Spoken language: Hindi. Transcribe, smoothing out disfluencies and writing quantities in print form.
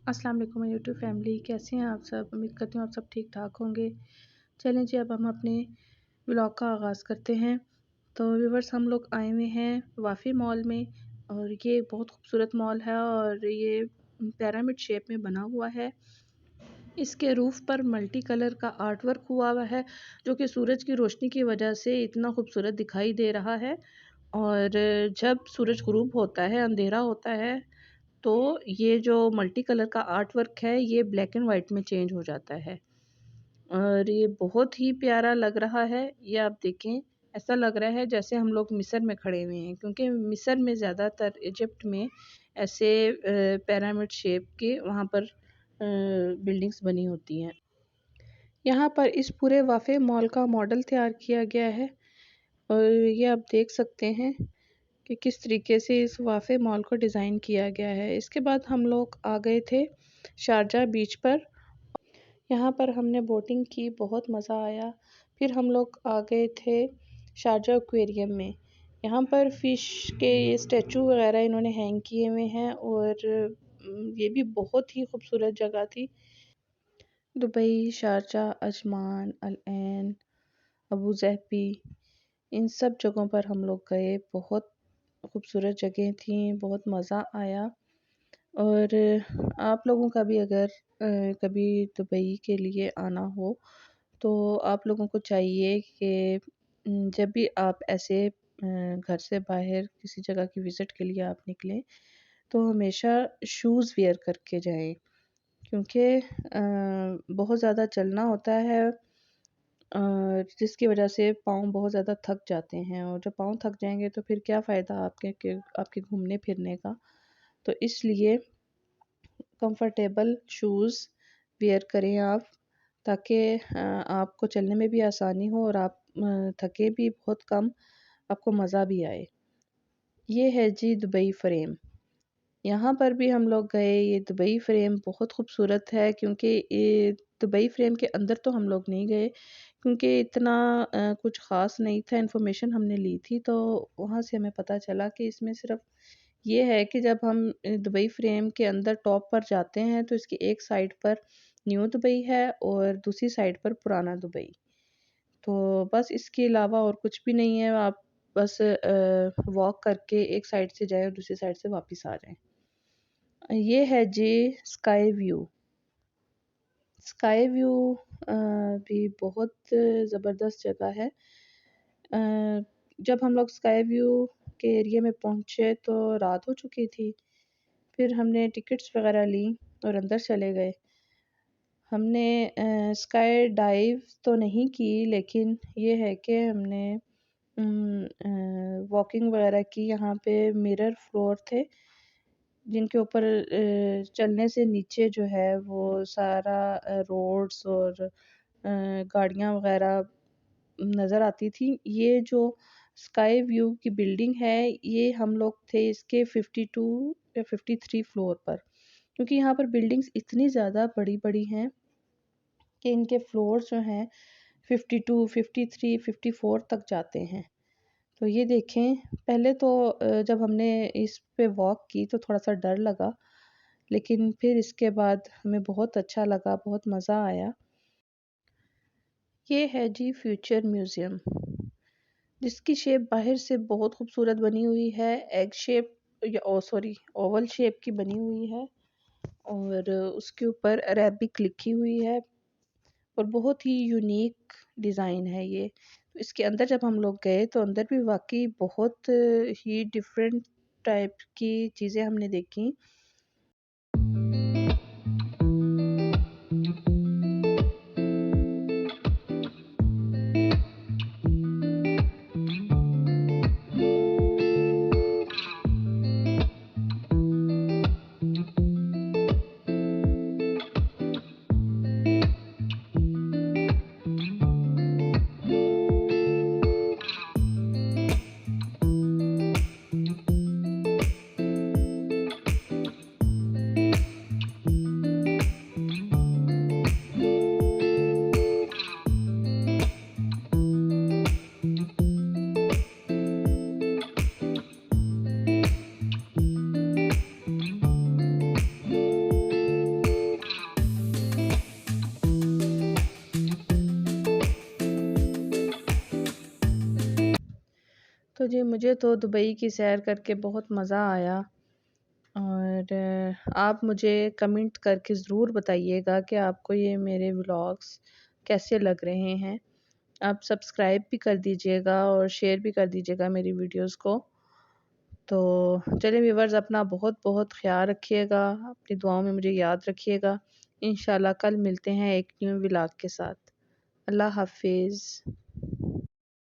अस्सलाम वालेकुम यूट्यूब फैमिली, कैसे हैं आप सब। उम्मीद करती हूँ आप सब ठीक ठाक होंगे। चलें जी, अब हम अपने व्लॉग का आगाज़ करते हैं। तो व्यूवर्स, हम लोग आए हुए हैं वाफ़ी मॉल में और ये बहुत खूबसूरत मॉल है और ये पिरामिड शेप में बना हुआ है। इसके रूफ़ पर मल्टी कलर का आर्ट वर्क हुआ है जो कि सूरज की रोशनी की वजह से इतना खूबसूरत दिखाई दे रहा है। और जब सूरज ग़ुरूब होता है, अंधेरा होता है, तो ये जो मल्टी कलर का आर्ट वर्क है ये ब्लैक एंड वाइट में चेंज हो जाता है और ये बहुत ही प्यारा लग रहा है। ये आप देखें, ऐसा लग रहा है जैसे हम लोग मिस्र में खड़े हुए हैं, क्योंकि मिस्र में ज़्यादातर इजिप्ट में ऐसे पिरामिड शेप के वहाँ पर बिल्डिंग्स बनी होती हैं। यहाँ पर इस पूरे वाफ़े मॉल का मॉडल तैयार किया गया है और ये आप देख सकते हैं कि किस तरीके से इस वाफ़े मॉल को डिज़ाइन किया गया है। इसके बाद हम लोग आ गए थे शारजा बीच पर। यहाँ पर हमने बोटिंग की, बहुत मज़ा आया। फिर हम लोग आ गए थे शारजा एक्वेरियम में। यहाँ पर फ़िश के ये स्टैचू वग़ैरह इन्होंने हैंग किए हुए हैं और ये भी बहुत ही खूबसूरत जगह थी। दुबई, शारजा, अजमान, अल ऐन, अबू ज़हबी, इन सब जगहों पर हम लोग गए। बहुत खूबसूरत जगह थी, बहुत मज़ा आया। और आप लोगों का भी अगर कभी दुबई के लिए आना हो तो आप लोगों को चाहिए कि जब भी आप ऐसे घर से बाहर किसी जगह की विज़िट के लिए आप निकलें तो हमेशा शूज़ वियर करके जाएं, क्योंकि बहुत ज़्यादा चलना होता है जिसकी वजह से पाँव बहुत ज़्यादा थक जाते हैं और जब पाँव थक जाएंगे तो फिर क्या फ़ायदा आपके घूमने फिरने का। तो इसलिए कंफर्टेबल शूज़ वियर करें आप, ताकि आपको चलने में भी आसानी हो और आप थके भी बहुत कम, आपको मज़ा भी आए। ये है जी दुबई फ्रेम। यहाँ पर भी हम लोग गए। ये दुबई फ्रेम बहुत खूबसूरत है, क्योंकि ये दुबई फ्रेम के अंदर तो हम लोग नहीं गए क्योंकि इतना कुछ ख़ास नहीं था। इन्फॉर्मेशन हमने ली थी तो वहाँ से हमें पता चला कि इसमें सिर्फ़ ये है कि जब हम दुबई फ्रेम के अंदर टॉप पर जाते हैं तो इसकी एक साइड पर न्यू दुबई है और दूसरी साइड पर पुराना दुबई। तो बस इसके अलावा और कुछ भी नहीं है। आप बस वॉक करके एक साइड से जाएँ और दूसरी साइड से वापस आ जाएँ। ये है जी स्काई व्यू। स्काई व्यू भी बहुत ज़बरदस्त जगह है। जब हम लोग स्काई व्यू के एरिया में पहुँचे तो रात हो चुकी थी। फिर हमने टिकट्स वग़ैरह ली और अंदर चले गए। हमने स्काई डाइव तो नहीं की, लेकिन ये है कि हमने वॉकिंग वग़ैरह की। यहाँ पे मिरर फ्लोर थे जिनके ऊपर चलने से नीचे जो है वो सारा रोड्स और गाड़ियाँ वग़ैरह नज़र आती थी। ये जो स्काई व्यू की बिल्डिंग है ये हम लोग थे इसके 52 या 53 फ्लोर पर, क्योंकि यहाँ पर बिल्डिंग्स इतनी ज़्यादा बड़ी-बड़ी हैं कि इनके फ्लोर्स जो हैं 52, 53, 54 तक जाते हैं। तो ये देखें, पहले तो जब हमने इस पे वॉक की तो थोड़ा-सा डर लगा, लेकिन फिर इसके बाद हमें बहुत अच्छा लगा, बहुत मज़ा आया। ये है जी फ्यूचर म्यूज़ियम, जिसकी शेप बाहर से बहुत खूबसूरत बनी हुई है। एग शेप या सॉरी ओवल शेप की बनी हुई है और उसके ऊपर अरेबिक लिखी हुई है और बहुत ही यूनिक डिज़ाइन है ये। तो इसके अंदर जब हम लोग गए तो अंदर भी वाक़ई बहुत ही डिफ़रेंट टाइप की चीज़ें हमने देखी। तो जी मुझे तो दुबई की सैर करके बहुत मज़ा आया। और आप मुझे कमेंट करके ज़रूर बताइएगा कि आपको ये मेरे व्लॉग्स कैसे लग रहे हैं। आप सब्सक्राइब भी कर दीजिएगा और शेयर भी कर दीजिएगा मेरी वीडियोस को। तो चलिए व्यूअर्स, अपना बहुत बहुत ख्याल रखिएगा, अपनी दुआओं में मुझे याद रखिएगा। इंशाल्लाह कल मिलते हैं एक न्यू व्लॉग के साथ। अल्लाह हाफिज़।